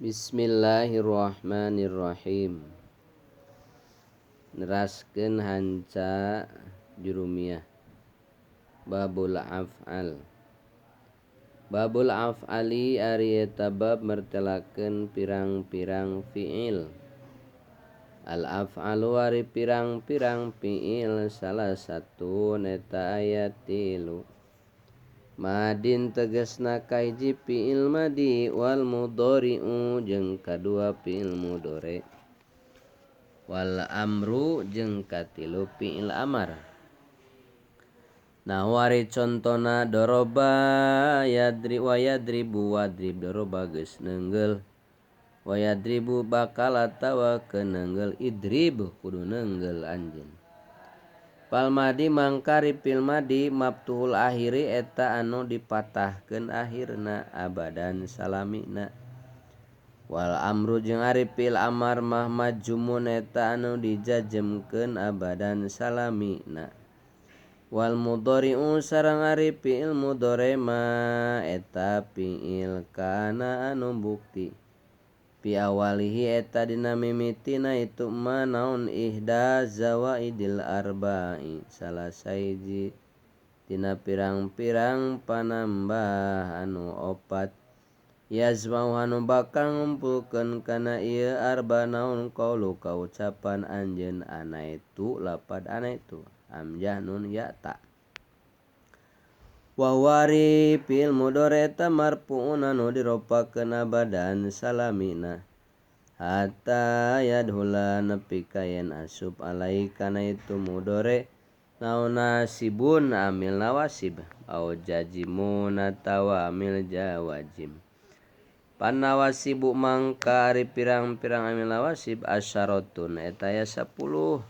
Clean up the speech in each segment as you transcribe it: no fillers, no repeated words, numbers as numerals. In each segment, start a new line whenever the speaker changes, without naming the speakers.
Bismillahirrahmanirrahim. Neraskeun hanca jurumiyah. Babul af'al. Babul af'ali ari eta bab mertelakeun pirang-pirang fiil. Al af'alu ari pirang-pirang fiil salah satu eta aya 3. Madin tegasna kahiji fiil madi wal mudhari'u jeung kadua fiil mudhari. Wal amru jeung katilu fiil amar. Nah wari contona doroba yadri wa yadribu wadrib doroba geus neungeul. Wa yadribu bakal atawa keneungeul idrib kudu neungeul anjeun. Fal madi mangkari fil madi maftuhul akhiri eta anu dipatahkeun akhirna abadan salamina. Wal amru jeung ari fil amar mah majzumun eta anu dijajemkeun abadan salamina. Wal mudhari'u sareng ari fiil mudhari mah eta fiil kana anu bukti. Fi awalihi eta dina mimitina itu ma naon ihda zawaidil arba'i salah sahiji dina pirang-pirang panambah anu opat. Yazmau anu bakal ngumpulkeun kana ieu arba naon qaulu kaucapan anjeun anaitu lapad anaitu hamzah nun ya ta. Wa wari fiil mudhari eta marfu'un anu diropakeun abadan salamina. Hatta yadhula nepi ka yen asub alai kana itu mudhari naon nasibun amil nawasib au jazimun atawa amil jawazim. Panawasibu mangka ari pirang-pirang amil nawasib asyaratun eta aya 10.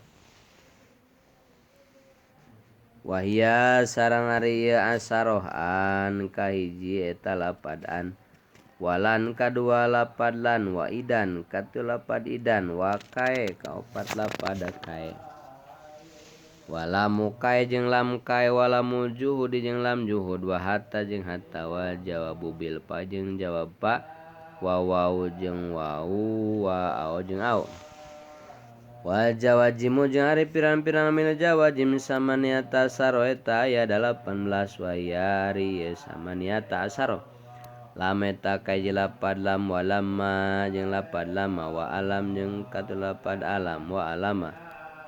Wahia sareng ari ieu asaroh an kahiji eta lapad an. Walan kadua lapad lan wa idan katu lapad idan wa kae kaopat lapad kae. Walamu kae jeung lam kae walamu juhud jeung lam juhud wa hatta jeung hatta wa jawabu bil fa jeung jawab fa wa wau jeung wau wa au jeung au. Wal jawazimu jeung ari pirang-pirang amil jawazim samaniata asaro eta aya 18 wa yari samaniata asaro. Lam eta kahiji lapad lam wa lamma jeung lapad lamma wa alam jeung katu lapad alam wa alama.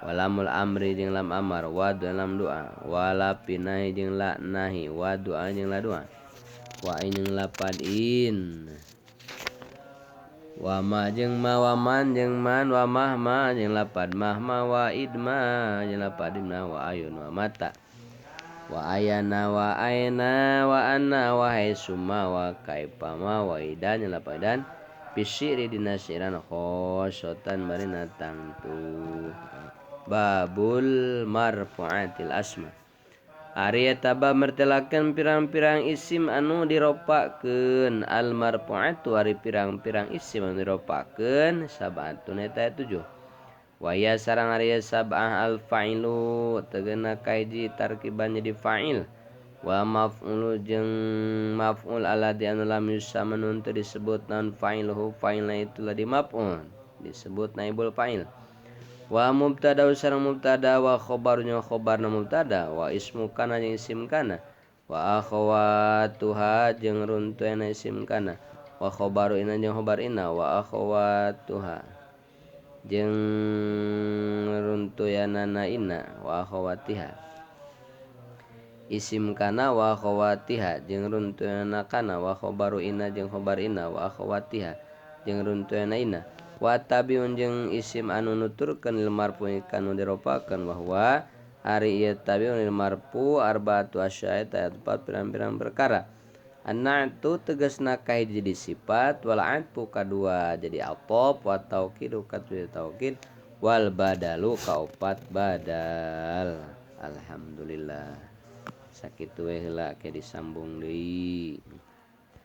Walamul amri jeung lam amar wa lam doa wa la pinahi jeung la nahi wa doa jeung la doa. Wa in jeung lapad in. Wa ma jeung ma wa man jeung man wa mahma jeung lapad mahma wa idma jeung lapad idma wa ayun wa mata. Wa ayana wa aina wa anna wa haisuma wa kaipama wa idan jeung lapad idan bisyiri dina syiran khosotan barina tangtu. Babul marfu'atil asma. Ari eta bab mertelakeun pirang-pirang isim anu diropakeun. Al marfu'atu ari pirang-pirang isim anu diropakeun sab'atun eta 7. Wa ya sareng ari sab'ah al fa'ilu tegeuna kahiji tarkiban jadi fa'il. Wa maf'ulu jeung maf'ul alladzi anu lam yusamma nun teu disebut naon fa'iluhu fa'ilna itu ladi maf'ul disebut naibul fa'il. Wa mubtada sareng mubtada wa khobar jeung khobarna mubtada wa ismu kana jeung isim kana wa akhawatuha jeung runtuena isim kana wa khobaru ina jeung khobar ina wa akhawatuha jeung runtuyanana ina wa akhawatiha isim kana wa akhawatiha jeung runtuyanana kana wa khobaru ina jeung khobar ina wa akhawatiha jeung runtuyanana ina. Wa tabiun jeung isim anu nuturkeun lil marfu'i kanu diropakeun bahwa ari ieu tabiun lil marfu' arba'atu asya eta 4 pirang-pirang perkara. An-na'tu tegasna kahiji jadi sifat wal 'atfu kadua jadi atop wa taukidu katu jadi taukid wal badalu kaopat badal. Alhamdulillah. Sakitu we heula ke disambung deui.